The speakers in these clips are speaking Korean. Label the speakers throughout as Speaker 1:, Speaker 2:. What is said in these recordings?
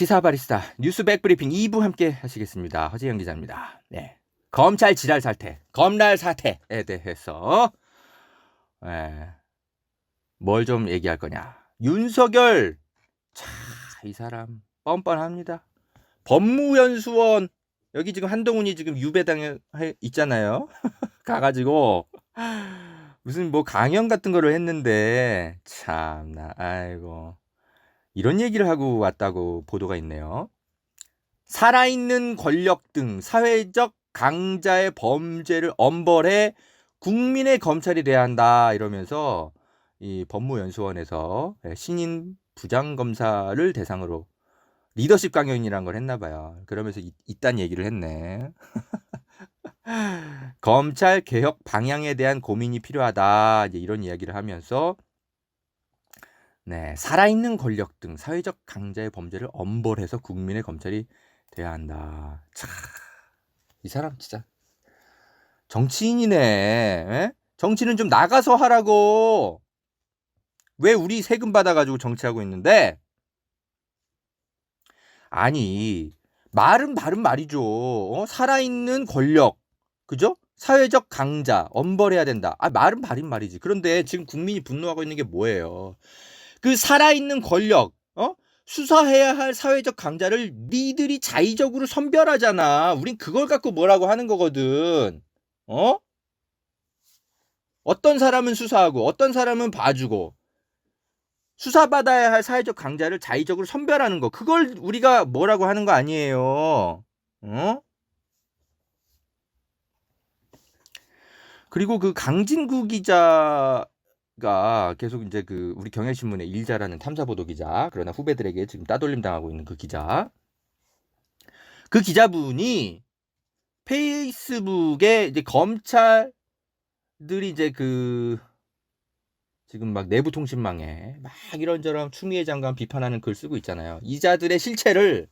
Speaker 1: 시사 바리스타 뉴스 백브리핑 2부 함께 하시겠습니다. 허재영 기자입니다. 네. 검찰 지랄 사태, 검날 사태에 대해서 뭘 좀 얘기할 거냐. 윤석열, 이 사람 뻔뻔합니다. 법무연수원 여기 지금 한동훈이 지금 유배당에 있잖아요. 가가지고 무슨 뭐 강연 같은 거를 했는데 참나 아이고 이런 얘기를 하고 왔다고 보도가 있네요. 살아있는 권력 등 사회적 강자의 범죄를 엄벌해 국민의 검찰이 돼야 한다 이러면서 이 법무연수원에서 신인 부장검사를 대상으로 리더십 강연이라는 걸 했나 봐요. 그러면서 이딴 얘기를 했네. 검찰 개혁 방향에 대한 고민이 필요하다 이제 이런 이야기를 하면서 살아있는 권력 등 사회적 강자의 범죄를 엄벌해서 국민의 검찰이 돼야 한다. 참, 이 사람 진짜 정치인이네. 에? 정치는 좀 나가서 하라고. 왜 우리 세금 받아가지고 정치하고 있는데? 아니 말은 바른 말이죠. 살아있는 권력, 그죠? 사회적 강자 엄벌해야 된다. 말은 바른 말이지. 그런데 지금 국민이 분노하고 있는 게 뭐예요? 그 살아있는 권력, 수사해야 할 사회적 강자를 니들이 자의적으로 선별하잖아. 우린 그걸 갖고 뭐라고 하는 거거든. 어떤 사람은 수사하고 어떤 사람은 봐주고 수사받아야 할 사회적 강자를 자의적으로 선별하는 거. 그걸 우리가 뭐라고 하는 거 아니에요. 그리고 그 강진구 기자 가 계속 이제 그 우리 경향신문의 일자라는 탐사보도 기자, 그러나 후배들에게 지금 따돌림 당하고 있는 그 기자, 그 기자분이 페이스북에 이제 검찰들이 이제 그 지금 막 내부 통신망에 막 이런저런 추미애 장관 비판하는 글 쓰고 있잖아요. 이자들의 실체를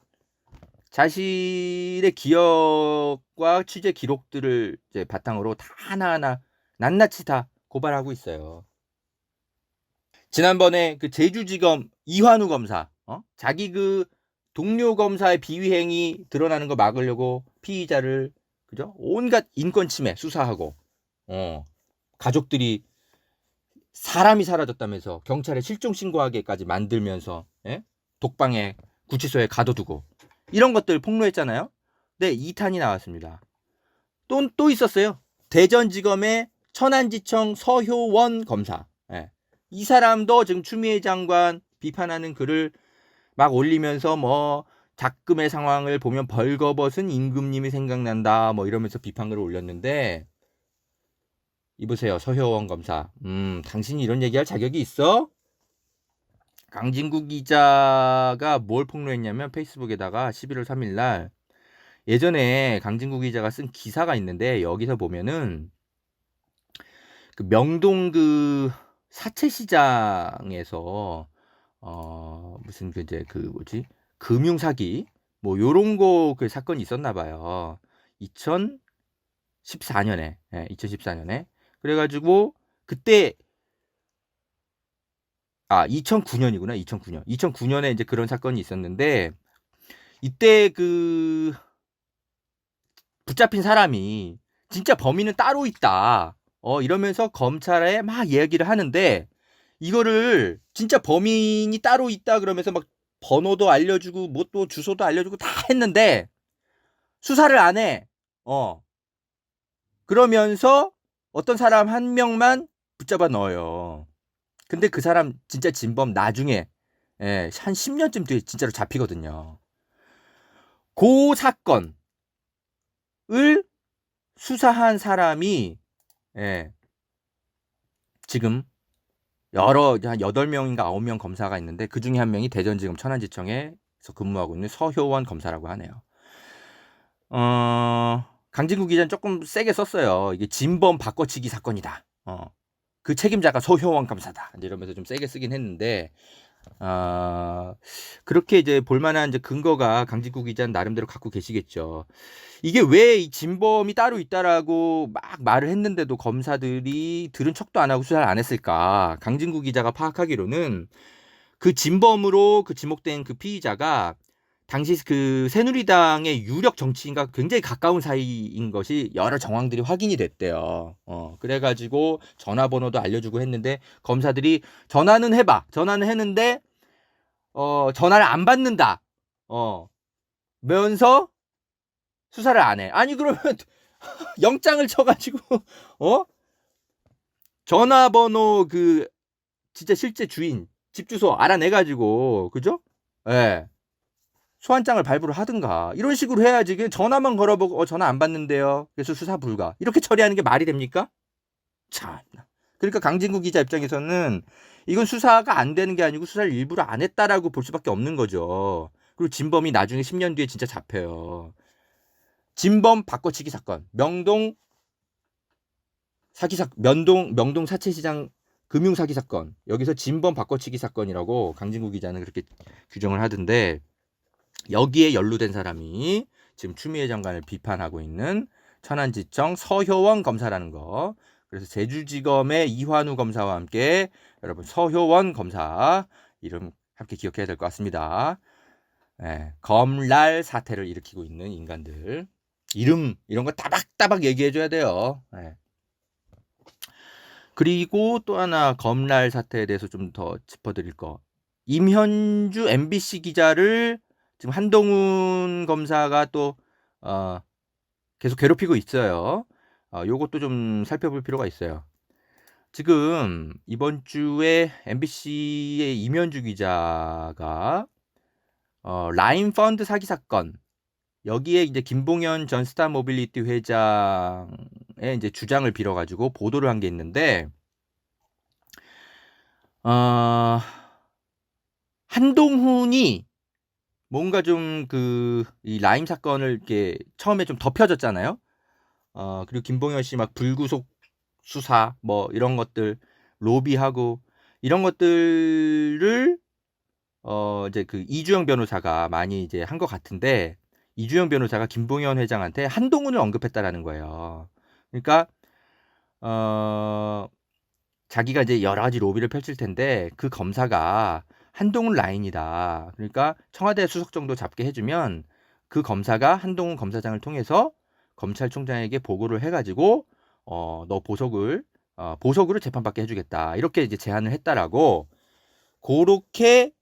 Speaker 1: 자신의 기억과 취재 기록들을 이제 바탕으로 다 하나하나 낱낱이 다 고발하고 있어요. 지난번에 그 제주지검 이환우 검사, 자기 그 동료 검사의 비위행위 드러나는 거 막으려고 피의자를 그죠? 온갖 인권 침해 수사하고, 가족들이 사람이 사라졌다면서 경찰에 실종 신고하게까지 만들면서 독방에 구치소에 가둬두고 이런 것들 폭로했잖아요. 네, 2탄이 나왔습니다. 또 있었어요. 대전지검의 천안지청 서효원 검사. 이 사람도 지금 추미애 장관 비판하는 글을 막 올리면서 뭐 작금의 상황을 보면 벌거벗은 임금님이 생각난다 뭐 이러면서 비판글을 올렸는데 이보세요. 서효원 검사. 당신이 이런 얘기할 자격이 있어? 강진구 기자가 뭘 폭로했냐면 페이스북에다가 11월 3일 날 예전에 강진구 기자가 쓴 기사가 있는데 여기서 보면은 그 명동 그 사채시장에서 무슨 그 이제 그 뭐지 금융 사기 뭐 요런 거 그 사건이 있었나 봐요. 2014년에 2014년에 그래가지고 그때 2009년이구나 2009년에 이제 그런 사건이 있었는데 이때 그 붙잡힌 사람이 진짜 범인은 따로 있다. 이러면서 검찰에 막 이야기를 하는데 이거를 진짜 범인이 따로 있다 그러면서 막 번호도 알려주고 뭐 또 주소도 알려주고 다 했는데 수사를 안 해. 그러면서 어떤 사람 한 명만 붙잡아 넣어요. 근데 그 사람 진짜 진범 나중에 한 10년쯤 뒤에 진짜로 잡히거든요. 그 사건을 수사한 사람이 지금 여러 한 8명인가 9명 검사가 있는데 그 중에 한 명이 대전지검 천안지청에서 근무하고 있는 서효원 검사라고 하네요. 강진구 기자는 조금 세게 썼어요. 이게 진범 바꿔치기 사건이다. 그 책임자가 서효원 검사다. 이러면서 좀 세게 쓰긴 했는데 그렇게 이제 볼만한 이제 근거가 강진구 기자는 나름대로 갖고 계시겠죠. 이게 왜 이 진범이 따로 있다라고 막 말을 했는데도 검사들이 들은 척도 안 하고 수사를 안 했을까? 강진구 기자가 파악하기로는 그 진범으로 그 지목된 그 피의자가 당시 그 새누리당의 유력 정치인과 굉장히 가까운 사이인 것이 여러 정황들이 확인이 됐대요. 그래가지고 전화번호도 알려주고 했는데 검사들이 전화는 해봐. 전화는 했는데 전화를 안 받는다. 면서 수사를 안 해. 아니 그러면 영장을 쳐가지고 전화번호 그 진짜 실제 주인 집 주소 알아내가지고 그죠? 예. 소환장을 발부를 하든가 이런 식으로 해야지. 그냥 전화만 걸어보고 전화 안 받는데요. 그래서 수사 불가. 이렇게 처리하는 게 말이 됩니까? 참. 그러니까 강진구 기자 입장에서는 이건 수사가 안 되는 게 아니고 수사를 일부러 안 했다라고 볼 수밖에 없는 거죠. 그리고 진범이 나중에 10년 뒤에 진짜 잡혀요. 진범 바꿔치기 사건, 명동 명동 사채시장 금융 사기 사건. 여기서 진범 바꿔치기 사건이라고 강진구 기자는 그렇게 규정을 하던데 여기에 연루된 사람이 지금 추미애 장관을 비판하고 있는 천안지청 서효원 검사라는 거. 그래서 제주지검의 이환우 검사와 함께 여러분 서효원 검사 이름 함께 기억해야 될 것 같습니다. 검랄 사태를 일으키고 있는 인간들 이름 이런 거 따박따박 얘기해줘야 돼요. 그리고 또 하나 검랄 사태에 대해서 좀 더 짚어드릴 거. 임현주 MBC 기자를 지금 한동훈 검사가 또 계속 괴롭히고 있어요. 요것도 좀 살펴볼 필요가 있어요. 지금 이번 주에 MBC의 임현주 기자가 라인 펀드 사기 사건 여기에 이제 김봉현 전 스타모빌리티 회장의 이제 주장을 빌어가지고 보도를 한 게 있는데 한동훈이 뭔가 좀 이 라임 사건을 이렇게 처음에 좀 덮여졌잖아요. 그리고 김봉현 씨 막 불구속 수사 뭐 이런 것들 로비하고 이런 것들을 이제 그 이주영 변호사가 많이 이제 한 것 같은데 이주영 변호사가 김봉현 회장한테 한동훈을 언급했다라는 거예요. 그러니까 자기가 이제 여러 가지 로비를 펼칠 텐데 그 검사가 한동훈 라인이다. 그러니까 청와대 수석 정도 잡게 해주면 그 검사가 한동훈 검사장을 통해서 검찰총장에게 보고를 해가지고 너 보석으로 재판받게 해주겠다. 이렇게 이제 제안을 했다라고 그렇게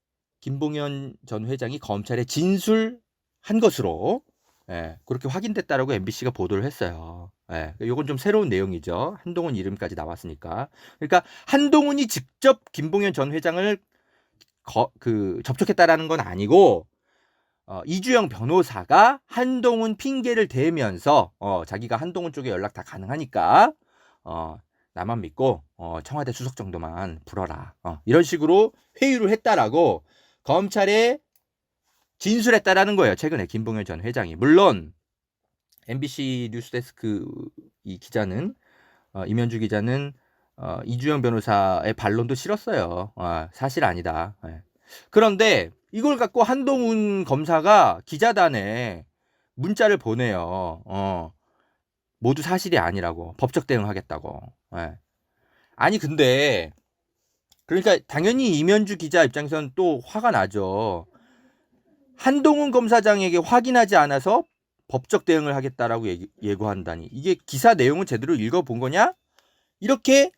Speaker 1: 김봉현 전 회장이 검찰에 진술한 것으로 그렇게 확인됐다라고 MBC가 보도를 했어요. 이건 좀 새로운 내용이죠. 한동훈 이름까지 나왔으니까. 그러니까 한동훈이 직접 김봉현 전 회장을 접촉했다라는 건 아니고 이주영 변호사가 한동훈 핑계를 대면서 자기가 한동훈 쪽에 연락 다 가능하니까 나만 믿고 청와대 수석 정도만 불어라. 이런 식으로 회유를 했다라고 검찰에 진술했다라는 거예요. 최근에 김봉현 전 회장이. 물론 MBC 뉴스데스크 이 기자는 임현주 기자는 이주영 변호사의 반론도 싫었어요. 사실 아니다. 그런데 이걸 갖고 한동훈 검사가 기자단에 문자를 보내요. 모두 사실이 아니라고 법적 대응하겠다고. 아니 근데 그러니까 당연히 임현주 기자 입장에서는 또 화가 나죠. 한동훈 검사장에게 확인하지 않아서 법적 대응을 하겠다라고 예고한다니 이게 기사 내용을 제대로 읽어본 거냐? 이렇게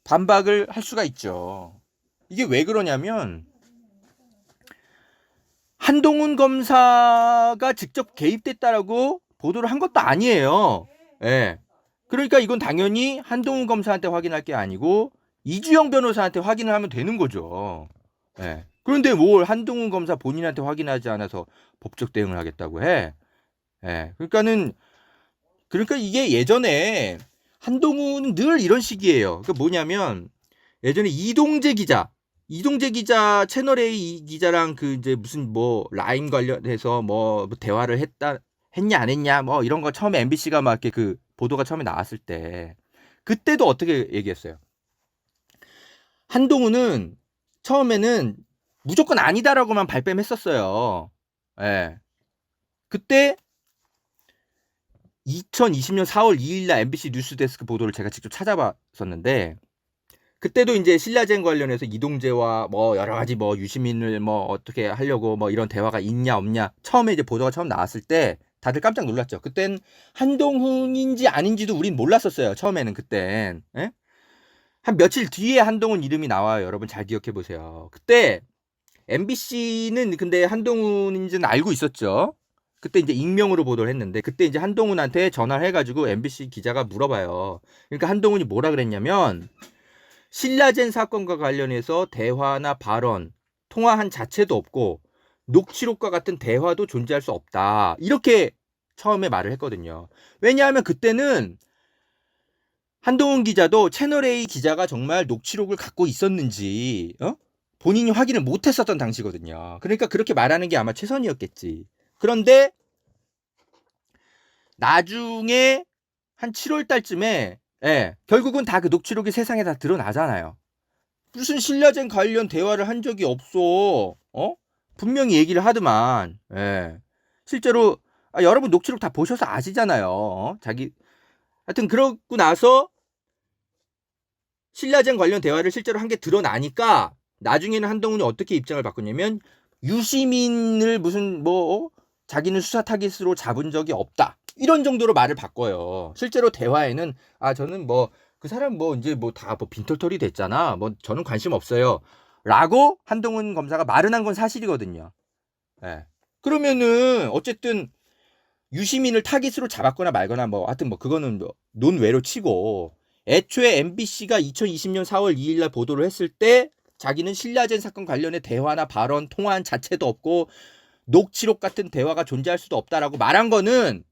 Speaker 1: 반박을 할 수가 있죠. 이게 왜 그러냐면 한동훈 검사가 직접 개입됐다라고 보도를 한 것도 아니에요. 그러니까 이건 당연히 한동훈 검사한테 확인할 게 아니고 이주영 변호사한테 확인을 하면 되는 거죠. 그런데 뭘 한동훈 검사 본인한테 확인하지 않아서 법적 대응을 하겠다고 해. 그러니까 이게 예전에 한동훈은 늘 이런 식이에요. 그러니까 뭐냐면 예전에 이동재 기자 채널 A 기자랑 그 이제 무슨 뭐 라임 관련해서 뭐 대화를 했냐 안 했냐 뭐 이런 거 처음에 MBC가 막 이렇게 그 보도가 처음에 나왔을 때 그때도 어떻게 얘기했어요? 한동훈은 처음에는 무조건 아니다라고만 발뺌했었어요. 그때 2020년 4월 2일 날 MBC 뉴스데스크 보도를 제가 직접 찾아봤었는데 그때도 이제 신라젠 관련해서 이동재와 뭐 여러 가지 뭐 유시민을 뭐 어떻게 하려고 뭐 이런 대화가 있냐 없냐 처음에 이제 보도가 처음 나왔을 때 다들 깜짝 놀랐죠. 그땐 한동훈인지 아닌지도 우린 몰랐었어요. 처음에는 그땐. 예? 한 며칠 뒤에 한동훈 이름이 나와요. 여러분 잘 기억해 보세요. 그때 MBC는 근데 한동훈인지는 알고 있었죠. 그때 이제 익명으로 보도를 했는데 그때 이제 한동훈한테 전화를 해가지고 MBC 기자가 물어봐요. 그러니까 한동훈이 뭐라 그랬냐면 신라젠 사건과 관련해서 대화나 발언, 통화한 자체도 없고 녹취록과 같은 대화도 존재할 수 없다. 이렇게 처음에 말을 했거든요. 왜냐하면 그때는 한동훈 기자도 채널A 기자가 정말 녹취록을 갖고 있었는지 본인이 확인을 못했었던 당시거든요. 그러니까 그렇게 말하는 게 아마 최선이었겠지. 그런데 나중에 한 7월 달쯤에 결국은 다 그 녹취록이 세상에 다 드러나잖아요. 무슨 신라젠 관련 대화를 한 적이 없어. 분명히 얘기를 하더만. 실제로 여러분 녹취록 다 보셔서 아시잖아요. 하여튼 그러고 나서 신라젠 관련 대화를 실제로 한 게 드러나니까 나중에는 한동훈이 어떻게 입장을 바꿨냐면 유시민을 무슨 자기는 수사 타깃으로 잡은 적이 없다. 이런 정도로 말을 바꿔요. 실제로 대화에는 저는 그 사람 이제 다 빈털털이 됐잖아. 저는 관심 없어요. 라고 한동훈 검사가 말은 한 건 사실이거든요. 그러면은 어쨌든 유시민을 타깃으로 잡았거나 말거나 하여튼 그거는 논외로 치고 애초에 MBC가 2020년 4월 2일 날 보도를 했을 때 자기는 신라젠 사건 관련해 대화나 발언, 통화한 자체도 없고 녹취록 같은 대화가 존재할 수도 없다라고 말한 거는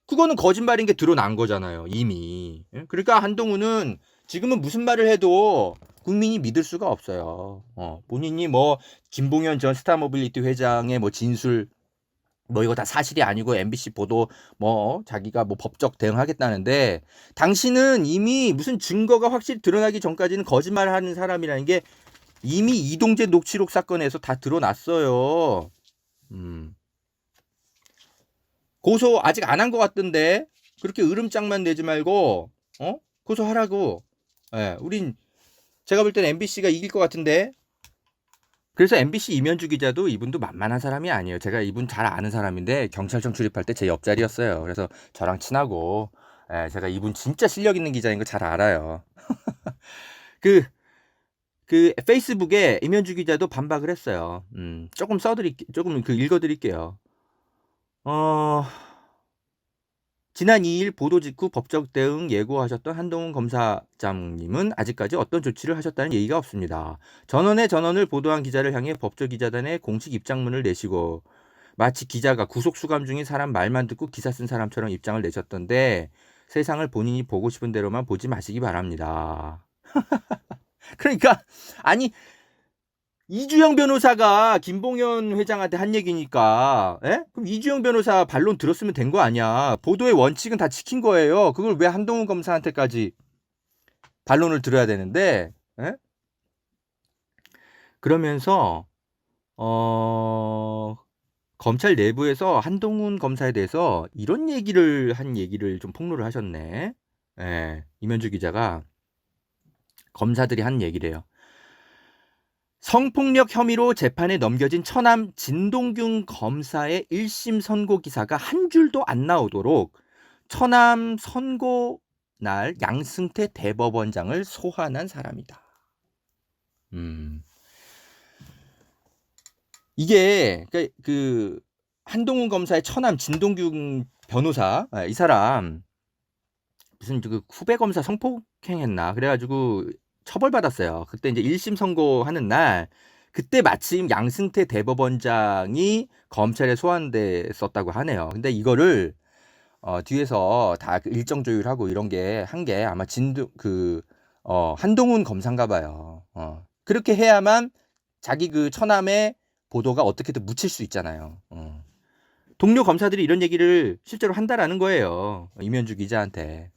Speaker 1: 그거는 거짓말인 게 드러난 거잖아요. 이미. 그러니까 한동훈은 지금은 무슨 말을 해도 국민이 믿을 수가 없어요. 본인이 김봉현 전 스타모빌리티 회장의 진술 이거 다 사실이 아니고 MBC 보도 자기가 법적 대응하겠다는데 당신은 이미 무슨 증거가 확실히 드러나기 전까지는 거짓말을 하는 사람이라는 게 이미 이동재 녹취록 사건에서 다 드러났어요. 고소 아직 안 한 것 같던데 그렇게 으름장만 내지 말고 고소하라고. 우린 제가 볼 때는 MBC가 이길 것 같은데. 그래서 MBC 이면주 기자도 이분도 만만한 사람이 아니에요. 제가 이분 잘 아는 사람인데 경찰청 출입할 때 제 옆자리였어요. 그래서 저랑 친하고 제가 이분 진짜 실력 있는 기자인 거 잘 알아요. 그 페이스북에 이면주 기자도 반박을 했어요. 조금 읽어드릴게요. 지난 2일 보도 직후 법적 대응 예고하셨던 한동훈 검사장님은 아직까지 어떤 조치를 하셨다는 얘기가 없습니다. 전원을 보도한 기자를 향해 법조기자단에 공식 입장문을 내시고 마치 기자가 구속수감 중인 사람 말만 듣고 기사 쓴 사람처럼 입장을 내셨던데 세상을 본인이 보고 싶은 대로만 보지 마시기 바랍니다. 그러니까 아니 이주영 변호사가 김봉현 회장한테 한 얘기니까, 그럼 이주영 변호사 반론 들었으면 된 거 아니야. 보도의 원칙은 다 지킨 거예요. 그걸 왜 한동훈 검사한테까지 반론을 들어야 되는데, 그러면서, 검찰 내부에서 한동훈 검사에 대해서 이런 얘기를 좀 폭로를 하셨네. 이면주 기자가 검사들이 한 얘기래요. 성폭력 혐의로 재판에 넘겨진 처남 진동균 검사의 1심 선고 기사가 한 줄도 안 나오도록 처남 선고 날 양승태 대법원장을 소환한 사람이다. 이게 그 한동훈 검사의 처남 진동균 변호사 이 사람 무슨 그 후배 검사 성폭행했나 그래가지고 처벌받았어요. 그때 이제 1심 선고하는 날 그때 마침 양승태 대법원장이 검찰에 소환됐었다고 하네요. 근데 이거를 뒤에서 다 일정 조율하고 이런 게 한 게 아마 한동훈 검사인가 봐요. 그렇게 해야만 자기 그 처남의 보도가 어떻게든 묻힐 수 있잖아요. 동료 검사들이 이런 얘기를 실제로 한다라는 거예요. 이면주 기자한테.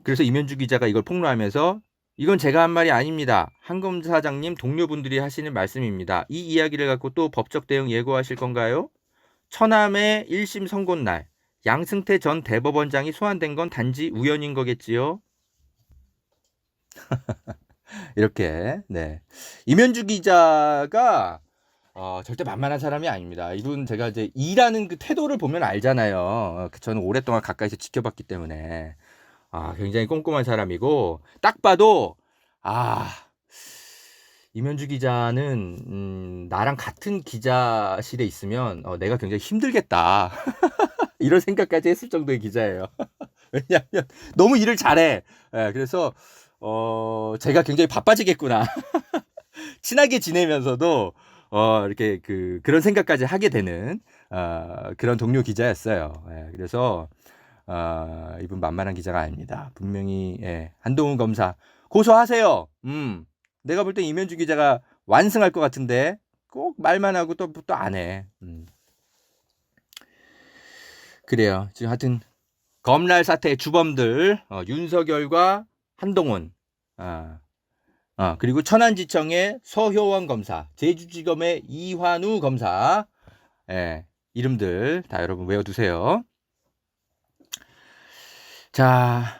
Speaker 1: 그래서 이면주 기자가 이걸 폭로하면서 이건 제가 한 말이 아닙니다. 한 검사장님 동료분들이 하시는 말씀입니다. 이 이야기를 갖고 또 법적 대응 예고하실 건가요? 처남의 1심 선고 날 양승태 전 대법원장이 소환된 건 단지 우연인 거겠지요? 이렇게. 네. 임현주 기자가 절대 만만한 사람이 아닙니다. 이분 제가 이제 일하는 그 태도를 보면 알잖아요. 저는 오랫동안 가까이서 지켜봤기 때문에 굉장히 꼼꼼한 사람이고 딱 봐도 임현주 기자는 나랑 같은 기자실에 있으면 내가 굉장히 힘들겠다 이런 생각까지 했을 정도의 기자예요. 왜냐하면 너무 일을 잘해. 예, 그래서 제가 굉장히 바빠지겠구나. 친하게 지내면서도 이렇게 그런 생각까지 하게 되는 그런 동료 기자였어요. 예, 그래서 이분 만만한 기자가 아닙니다. 분명히 한동훈 검사 고소하세요. 내가 볼 때 임현주 기자가 완승할 것 같은데 꼭 말만 하고 또 안 해. 그래요. 지금 하여튼 검날 사태의 주범들 윤석열과 한동훈 그리고 천안지청의 서효원 검사, 제주지검의 이환우 검사, 이름들 다 여러분 외워두세요. 자,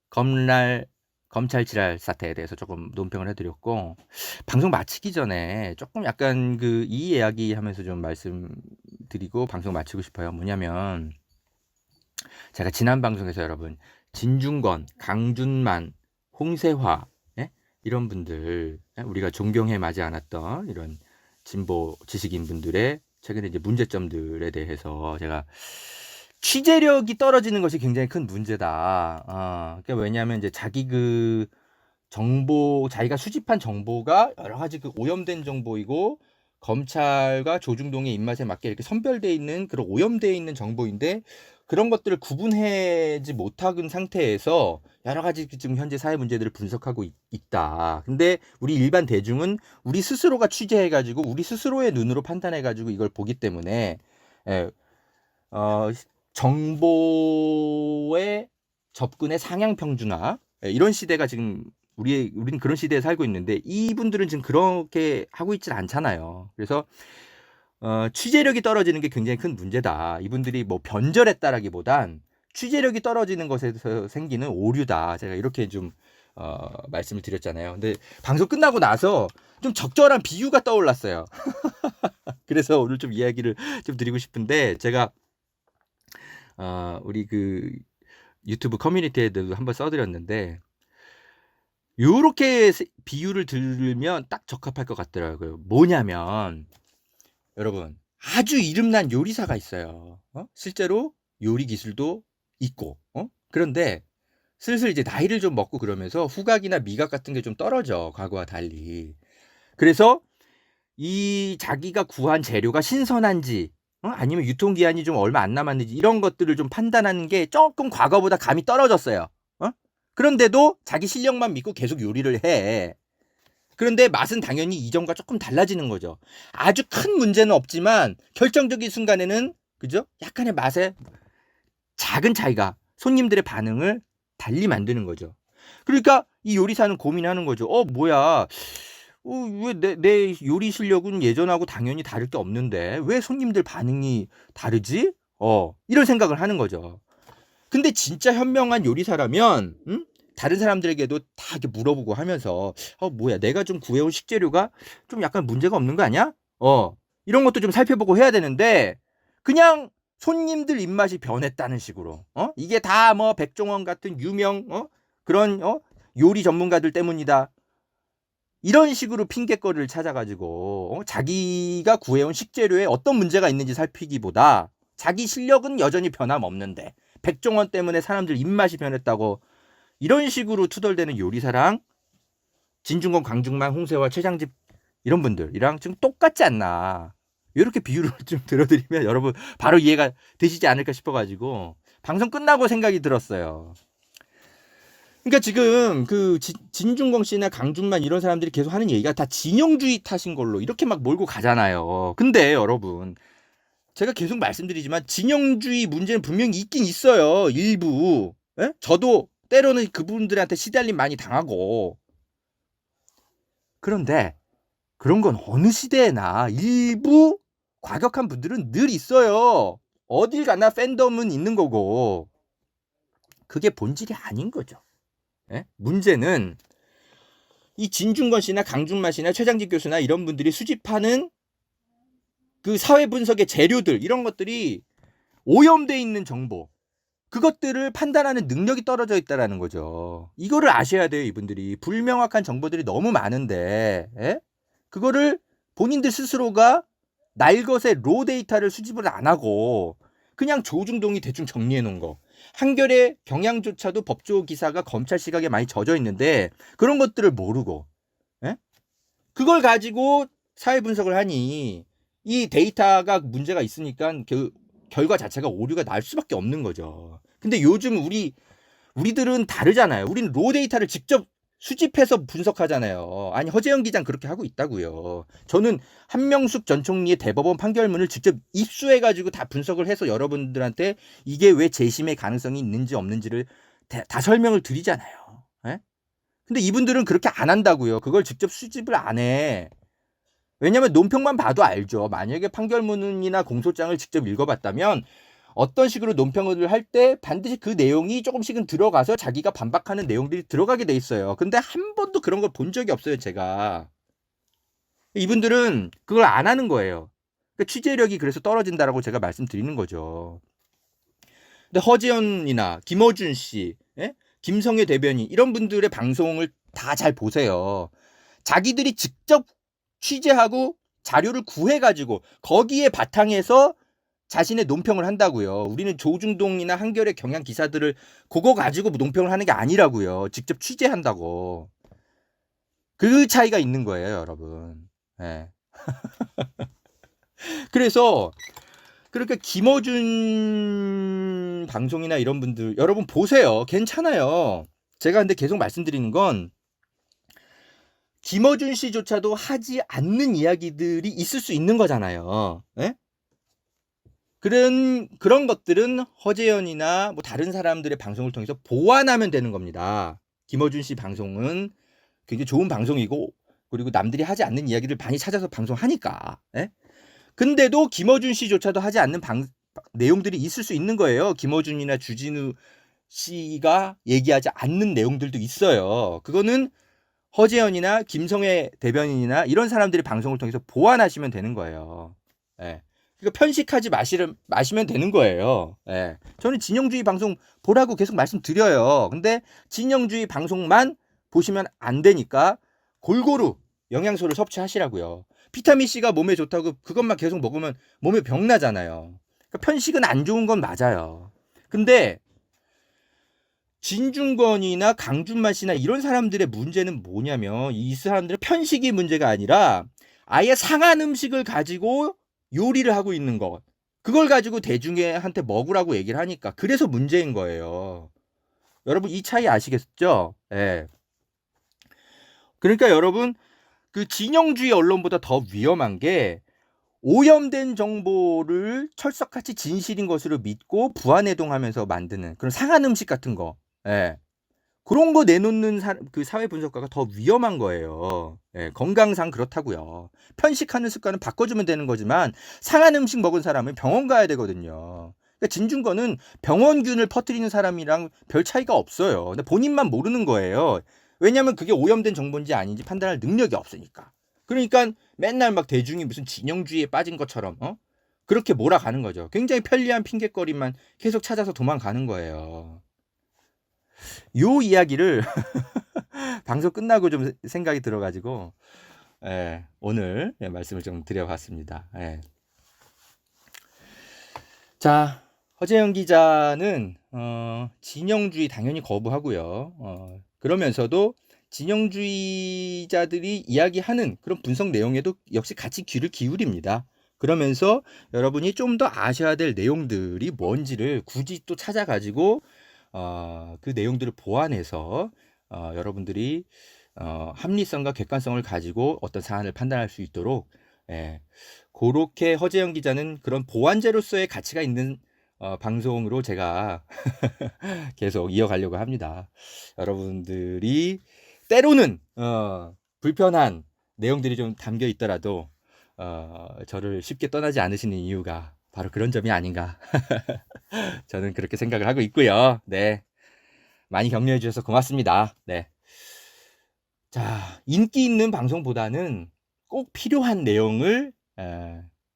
Speaker 1: 검찰 지랄 사태에 대해서 조금 논평을 해드렸고, 방송 마치기 전에 조금 약간 이 이야기 하면서 좀 말씀드리고 방송 마치고 싶어요. 뭐냐면, 제가 지난 방송에서 여러분, 진중권, 강준만, 홍세화, 이런 분들, 우리가 존경해 마지 않았던 이런 진보 지식인 분들의 최근에 이제 문제점들에 대해서 제가 취재력이 떨어지는 것이 굉장히 큰 문제다. 그러니까 왜냐하면 이제 자기가 수집한 정보가 여러 가지 오염된 정보이고 검찰과 조중동의 입맛에 맞게 이렇게 선별되어 있는 그런 오염되어 있는 정보인데 그런 것들을 구분하지 못한 상태에서 여러 가지 지금 현재 사회 문제들을 분석하고 있다. 근데 우리 일반 대중은 우리 스스로가 취재해가지고 우리 스스로의 눈으로 판단해가지고 이걸 보기 때문에 정보의 접근의 상향 평준화 이런 시대가 지금 우리는 그런 시대에 살고 있는데 이분들은 지금 그렇게 하고 있질 않잖아요. 그래서 취재력이 떨어지는 게 굉장히 큰 문제다. 이분들이 뭐 변절했다라기보단 취재력이 떨어지는 것에서 생기는 오류다. 제가 이렇게 좀 말씀을 드렸잖아요. 근데 방송 끝나고 나서 좀 적절한 비유가 떠올랐어요. 그래서 오늘 좀 이야기를 좀 드리고 싶은데 제가 우리 유튜브 커뮤니티에도 한번 써드렸는데 요렇게 비유를 들으면 딱 적합할 것 같더라고요. 뭐냐면 여러분 아주 이름난 요리사가 있어요. 실제로 요리 기술도 있고 그런데 슬슬 이제 나이를 좀 먹고 그러면서 후각이나 미각 같은 게 좀 떨어져 과거와 달리. 그래서 이 자기가 구한 재료가 신선한지 아니면 유통기한이 좀 얼마 안 남았는지 이런 것들을 좀 판단하는 게 조금 과거보다 감이 떨어졌어요. 그런데도 자기 실력만 믿고 계속 요리를 해. 그런데 맛은 당연히 이전과 조금 달라지는 거죠. 아주 큰 문제는 없지만 결정적인 순간에는 그죠? 약간의 맛에 작은 차이가 손님들의 반응을 달리 만드는 거죠. 그러니까 이 요리사는 고민하는 거죠. 뭐야? 왜 내 요리 실력은 예전하고 당연히 다를 게 없는데 왜 손님들 반응이 다르지? 이런 생각을 하는 거죠. 근데 진짜 현명한 요리사라면 다른 사람들에게도 다 이렇게 물어보고 하면서 뭐야 내가 좀 구해온 식재료가 좀 약간 문제가 없는 거 아니야? 이런 것도 좀 살펴보고 해야 되는데 그냥 손님들 입맛이 변했다는 식으로 이게 다 뭐 백종원 같은 유명 그런 요리 전문가들 때문이다. 이런 식으로 핑계거리를 찾아가지고 자기가 구해온 식재료에 어떤 문제가 있는지 살피기보다 자기 실력은 여전히 변함없는데 백종원 때문에 사람들 입맛이 변했다고 이런 식으로 투덜대는 요리사랑 진중권, 강중만, 홍세화, 최장집 이런 분들이랑 좀 똑같지 않나. 이렇게 비유를 좀 들어드리면 여러분 바로 이해가 되시지 않을까 싶어가지고 방송 끝나고 생각이 들었어요. 그러니까 지금 진중권 씨나 강중만 이런 사람들이 계속 하는 얘기가 다 진영주의 탓인 걸로 이렇게 막 몰고 가잖아요. 근데 여러분 제가 계속 말씀드리지만 진영주의 문제는 분명히 있긴 있어요. 일부. 저도 때로는 그분들한테 시달림 많이 당하고. 그런데 그런 건 어느 시대에나 일부 과격한 분들은 늘 있어요. 어딜 가나 팬덤은 있는 거고. 그게 본질이 아닌 거죠. 예? 문제는 이 진중권 씨나 강준만 씨나 최장직 교수나 이런 분들이 수집하는 그 사회 분석의 재료들 이런 것들이 오염돼 있는 정보 그것들을 판단하는 능력이 떨어져 있다라는 거죠. 이거를 아셔야 돼요, 이분들이. 불명확한 정보들이 너무 많은데, 예? 그거를 본인들 스스로가 날것의 로 데이터를 수집을 안 하고 그냥 조중동이 대충 정리해 놓은 거. 한겨레 경향조차도 법조 기사가 검찰 시각에 많이 젖어 있는데 그런 것들을 모르고, 예? 그걸 가지고 사회 분석을 하니 이 데이터가 문제가 있으니까 그 결과 자체가 오류가 날 수밖에 없는 거죠. 근데 요즘 우리들은 다르잖아요. 우리는 로 데이터를 직접 수집해서 분석하잖아요. 아니 허재영 기자는 그렇게 하고 있다고요. 저는 한명숙 전 총리의 대법원 판결문을 직접 입수해가지고 다 분석을 해서 여러분들한테 이게 왜 재심의 가능성이 있는지 없는지를 다 설명을 드리잖아요. 예? 근데 이분들은 그렇게 안 한다고요. 그걸 직접 수집을 안 해. 왜냐하면 논평만 봐도 알죠. 만약에 판결문이나 공소장을 직접 읽어봤다면 어떤 식으로 논평을 할 때 반드시 그 내용이 조금씩은 들어가서 자기가 반박하는 내용들이 들어가게 돼 있어요. 근데 한 번도 그런 걸 본 적이 없어요, 제가. 이분들은 그걸 안 하는 거예요. 그러니까 취재력이 그래서 떨어진다라고 제가 말씀드리는 거죠. 근데 허지연이나 김어준 씨, 예? 김성애 대변인 이런 분들의 방송을 다 잘 보세요. 자기들이 직접 취재하고 자료를 구해가지고 거기에 바탕에서 자신의 논평을 한다고요. 우리는 조중동이나 한겨레 경향 기사들을 그거 가지고 논평을 하는 게 아니라고요. 직접 취재한다고. 그 차이가 있는 거예요, 여러분. 네. 그래서 그렇게 김어준 방송이나 이런 분들 여러분 보세요. 괜찮아요. 제가 근데 계속 말씀드리는 건 김어준 씨조차도 하지 않는 이야기들이 있을 수 있는 거잖아요. 네? 그런 것들은 허재연이나 뭐 다른 사람들의 방송을 통해서 보완하면 되는 겁니다. 김어준 씨 방송은 굉장히 좋은 방송이고 그리고 남들이 하지 않는 이야기를 많이 찾아서 방송하니까. 예? 근데도 김어준 씨조차도 하지 않는 내용들이 있을 수 있는 거예요. 김어준이나 주진우 씨가 얘기하지 않는 내용들도 있어요. 그거는 허재연이나 김성애 대변인이나 이런 사람들이 방송을 통해서 보완하시면 되는 거예요. 예. 그러니까 편식하지 마시면 되는 거예요. 예. 저는 진영주의 방송 보라고 계속 말씀드려요. 근데 진영주의 방송만 보시면 안 되니까 골고루 영양소를 섭취하시라고요. 비타민C가 몸에 좋다고 그것만 계속 먹으면 몸에 병 나잖아요. 그러니까 편식은 안 좋은 건 맞아요. 근데 진중권이나 강준만 씨나 이런 사람들의 문제는 뭐냐면 이 사람들은 편식이 문제가 아니라 아예 상한 음식을 가지고 요리를 하고 있는 것. 그걸 가지고 대중한테 먹으라고 얘기를 하니까 그래서 문제인 거예요. 여러분 이 차이 아시겠죠? 예. 그러니까 여러분 그 진영주의 언론보다 더 위험한 게 오염된 정보를 철석같이 진실인 것으로 믿고 부안해동하면서 만드는 그런 상한 음식 같은 거. 예. 그런 거 내놓는 그 사회 분석가가 더 위험한 거예요. 예, 건강상 그렇다고요. 편식하는 습관은 바꿔주면 되는 거지만 상한 음식 먹은 사람은 병원 가야 되거든요. 그러니까 진중권은 병원균을 퍼뜨리는 사람이랑 별 차이가 없어요. 근데 본인만 모르는 거예요. 왜냐하면 그게 오염된 정보인지 아닌지 판단할 능력이 없으니까. 그러니까 맨날 막 대중이 무슨 진영주의에 빠진 것처럼 그렇게 몰아가는 거죠. 굉장히 편리한 핑계거리만 계속 찾아서 도망가는 거예요. 요 이야기를 방송 끝나고 좀 생각이 들어가지고 오늘 말씀을 좀 드려봤습니다. 자, 허재영 기자는 진영주의 당연히 거부하고요. 그러면서도 진영주의자들이 이야기하는 그런 분석 내용에도 역시 같이 귀를 기울입니다. 그러면서 여러분이 좀 더 아셔야 될 내용들이 뭔지를 굳이 또 찾아가지고 그 내용들을 보완해서 여러분들이 합리성과 객관성을 가지고 어떤 사안을 판단할 수 있도록 그렇게 허재영 기자는 그런 보완제로서의 가치가 있는 방송으로 제가 계속 이어가려고 합니다. 여러분들이 때로는 불편한 내용들이 좀 담겨 있더라도 저를 쉽게 떠나지 않으시는 이유가 바로 그런 점이 아닌가 저는 그렇게 생각을 하고 있고요. 네. 많이 격려해 주셔서 고맙습니다. 네. 자, 인기 있는 방송보다는 꼭 필요한 내용을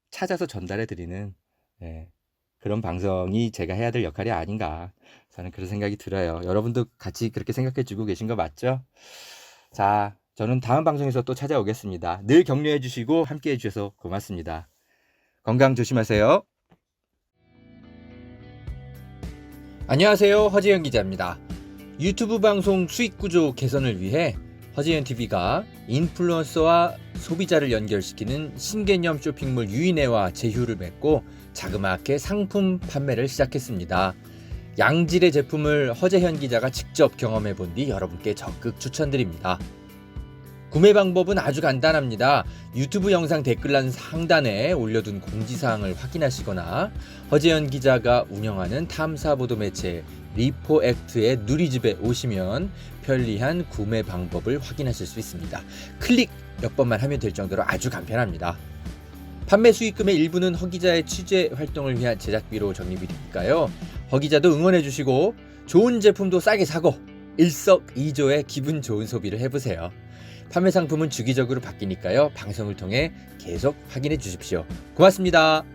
Speaker 1: 찾아서 전달해 드리는 그런 방송이 제가 해야 될 역할이 아닌가, 저는 그런 생각이 들어요. 여러분도 같이 그렇게 생각해 주고 계신 거 맞죠? 자, 저는 다음 방송에서 또 찾아오겠습니다. 늘 격려해 주시고 함께 해 주셔서 고맙습니다. 건강 조심하세요. 안녕하세요, 허재현 기자입니다. 유튜브 방송 수익 구조 개선을 위해 허재현 TV가 인플루언서와 소비자를 연결시키는 신개념 쇼핑몰 유인회와 제휴를 맺고 자그마하게 상품 판매를 시작했습니다. 양질의 제품을 허재현 기자가 직접 경험해 본 뒤 여러분께 적극 추천드립니다. 구매 방법은 아주 간단합니다. 유튜브 영상 댓글란 상단에 올려둔 공지사항을 확인하시거나 허재현 기자가 운영하는 탐사보도 매체 리포액트의 누리집에 오시면 편리한 구매 방법을 확인하실 수 있습니다. 클릭 몇 번만 하면 될 정도로 아주 간편합니다. 판매 수익금의 일부는 허 기자의 취재 활동을 위한 제작비로 적립이 되니까요. 허 기자도 응원해 주시고 좋은 제품도 싸게 사고 일석이조의 기분 좋은 소비를 해보세요. 판매 상품은 주기적으로 바뀌니까요. 방송을 통해 계속 확인해 주십시오. 고맙습니다.